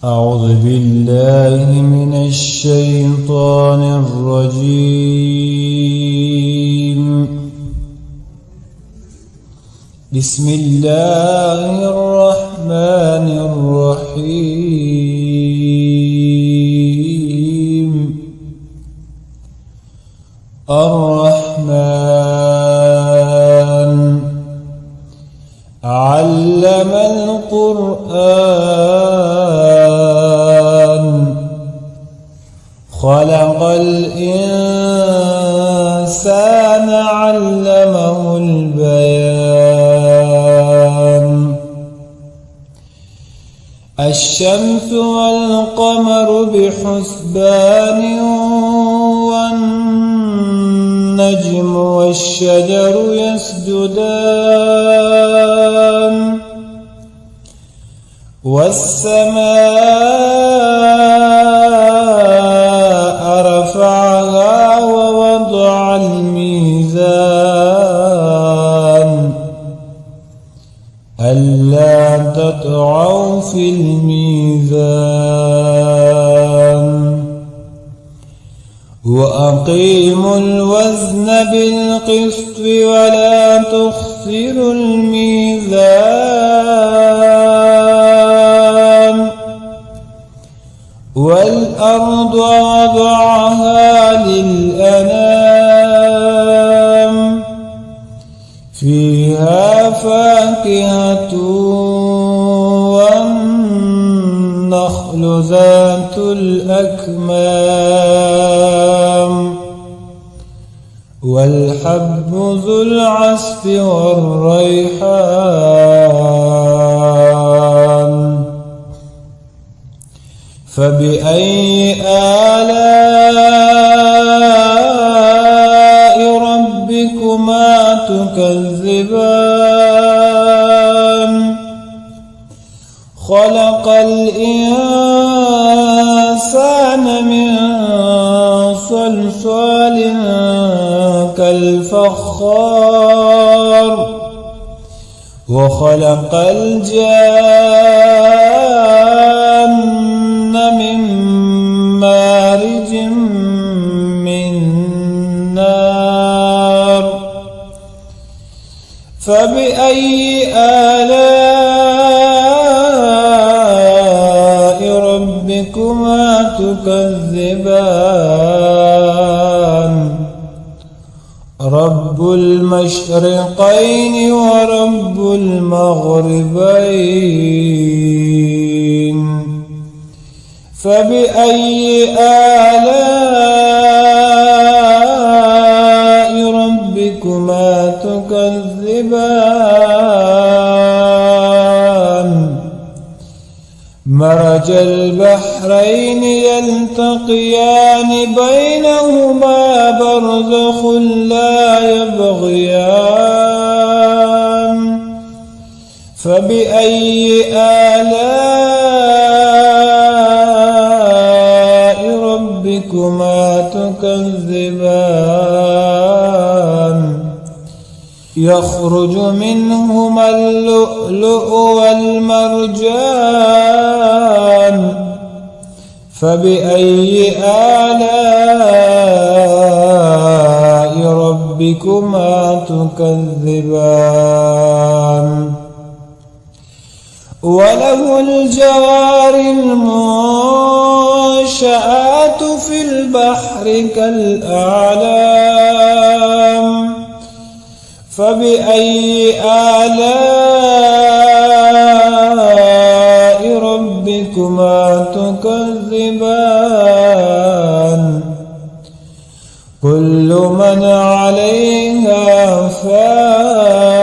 أعوذ بالله من الشيطان الرجيم. بسم الله الرحمن الرحيم. الرحمن علم القرآن خلق الإنسان علمه البيان. الشمس والقمر بحسبان والنجم والشجر يسجدان والسماء رفعها ووضع الميزان ألا تطغوا في الميزان وأقيموا الوزن بالقسط ولا تخسروا الميزان. والأرض وضعها للأنام فيها فاكهة والنخل ذات الأكمام والحب ذو العصف والريحان. فبأي آلاء ربكما تكذبان؟ خلق الإنسان من صلصال كالفخار وخلق الجان من مارج من نار. فبأي آلاء ربكما تكذبان؟ رب المشرقين ورب المغربين. فبأي آلاء ربكما تكذبان؟ مرج البحرين يلتقيان بينهما برزخ لا يبغيان. فبأي آلاء ربكما تكذبان؟ يخرج منهما اللؤلؤ والمرجان. فبأي آلاء ربكما تكذبان؟ وله الجوار المنشآت في البحر كالأعلام. فبأي آلاء ربكما تكذبان؟ كل من عليها فان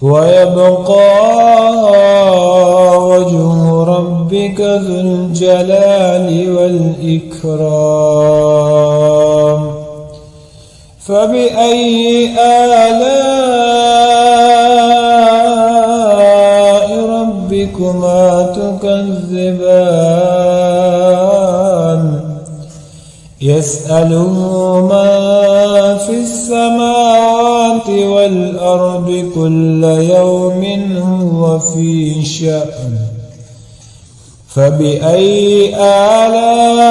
ويبقى وجه ربك ذو الجلال والإكرام. فبأي آلاء ربكما تكذبان؟ يسأله من في السماوات السماوات والأرض كل يوم هو في شأن فبأي آلاء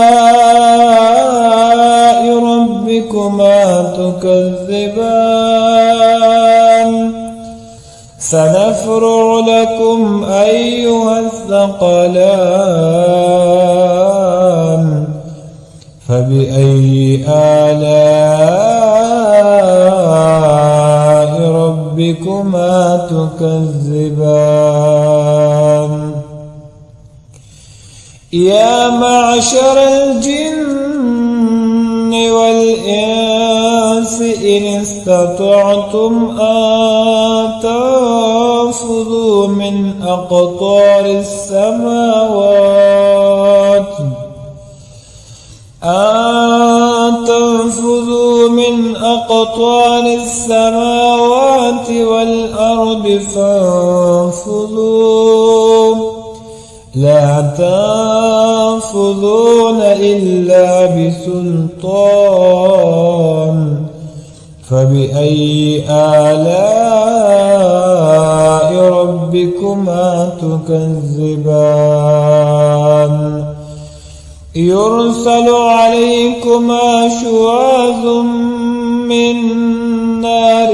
ربكما تكذبان سنفرغ لكم أيها الثقلان فبأي آلاء ربكما تكذبان يا معشر الجن والإنس إن استطعتم أن تنفذوا من أقطار السماوات والأرض فانفذوا لا تنفذون إلا بسلطان فبأي آلاء ربكما تكذبان يرسل عليكما شواظ من نار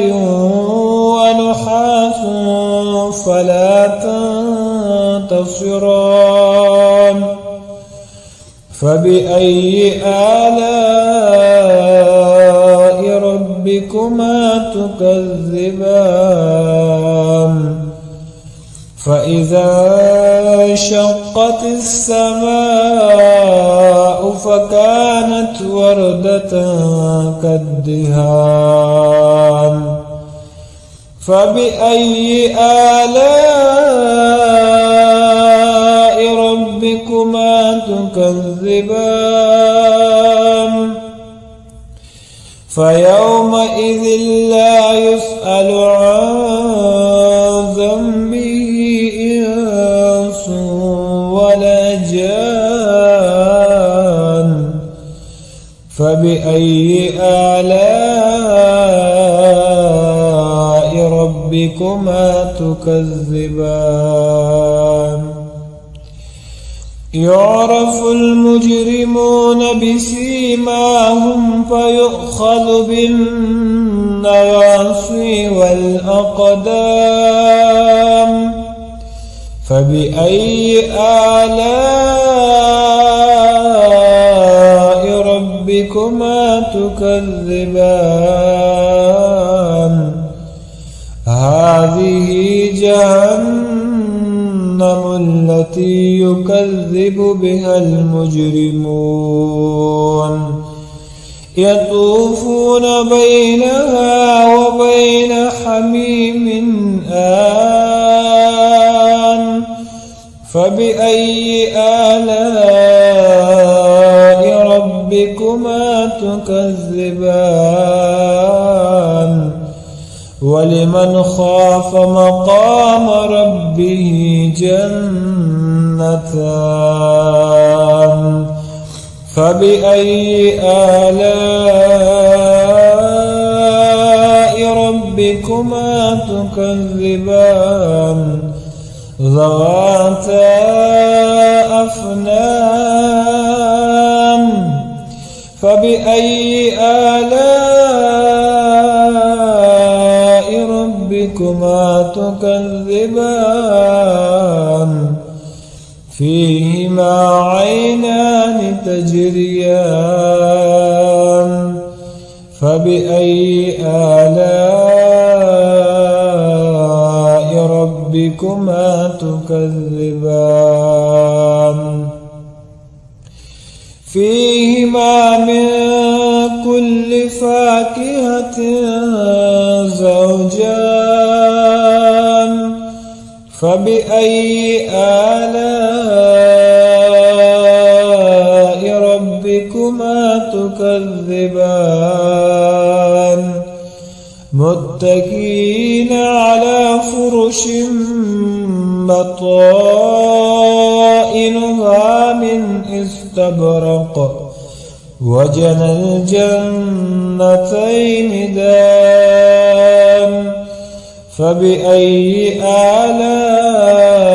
ونحاس فلا تنتصران فبأي آلاء ربكما تكذبان فإذا انشقت السماء فكانت وردة كالدهان فبأي آلاء ربكما تكذبان فيومئذ لا يسأل عن ذنبه إنس ولا جان فبأي آلاء ربكما تكذبان يعرف المجرمون بسيماهم فيؤخذ بالنواصي والأقدام فبأي آلاء ربكما تكذبان هذه جهنم التي يكذب بها المجرمون يطوفون بينها وبين حميم آن فبأي آلاء ربكما تكذبان ولمن خاف مقام ربه جنتان فبأي آلاء ربكما تكذبان ذواتا أفنان فبأي آلاء ربكما تكذبان فيهما عينان تجريان فبأي آلاء ربكما تكذبان فيهما من كل فاكهة زوجان فبأي آلاء ربكما تكذبان متكئين على فرش بطائنها من استبرق وجنى الجنتين دان فبأي آلاء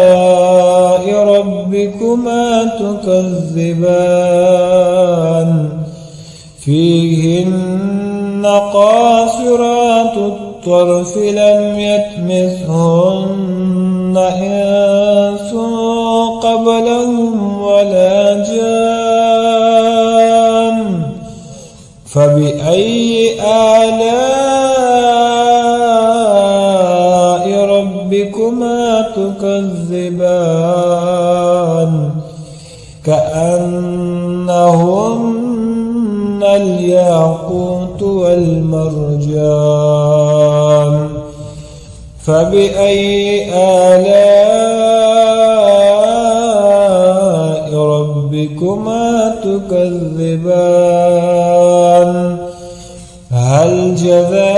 ربكما تكذبان فيهن قاصرات الطرف لم يطمثهن إنس قبلهم ولا جان فبأي آلاء ربكما تكذبان كأنهن الياقوت والمرجان فبأي آلاء ربكما تكذبان هل جزاء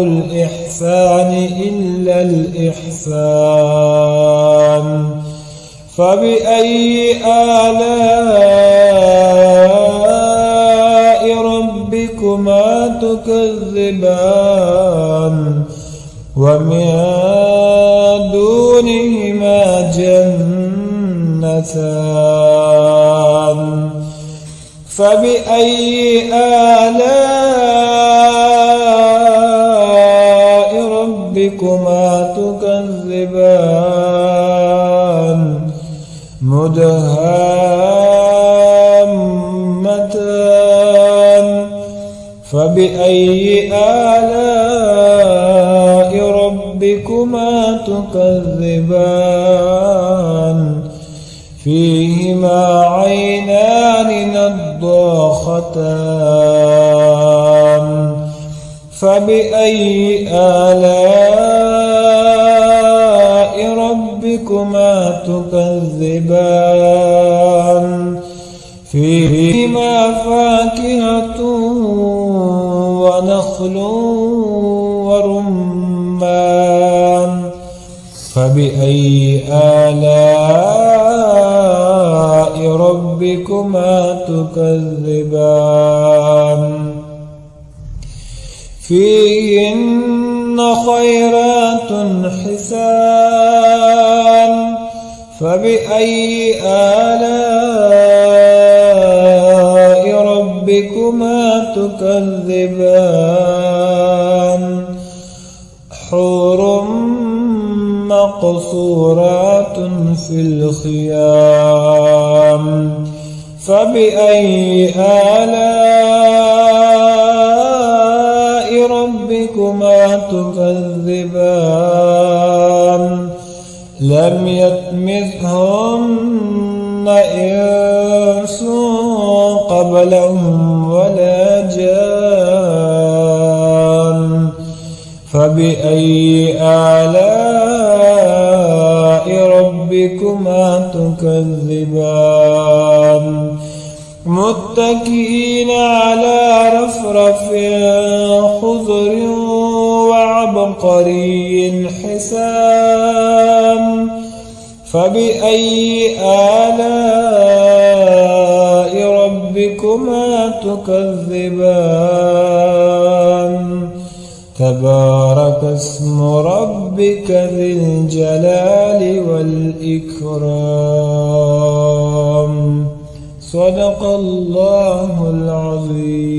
الإحسان إلا الإحسان فبأي آلاء ربكما تكذبان ومن دونهما جنتان فبأي آلاء ربكما تكذبان مدهامتان فبأي آلاء ربكما تكذبان فيهما عينان نضاختان فبأي آلاء ربكما تكذبان فيهما فاكهة ونخل ورمان فبأي آلاء ربكما تكذبان فيهن خيرات حسان فبأي آلاء ربكما تكذبان حور مقصورات في الخيام فبأي آلاء ربكما تكذبان لم يطمثهن إنس قبلهم ولا جان فبأي آلاء ربكما تكذبان متكئين على رفرف خضر وعبقري حسان فبأي آلاء ربكما تكذبان تبارك اسم ربك ذي الجلال والإكرام صدق الله العظيم.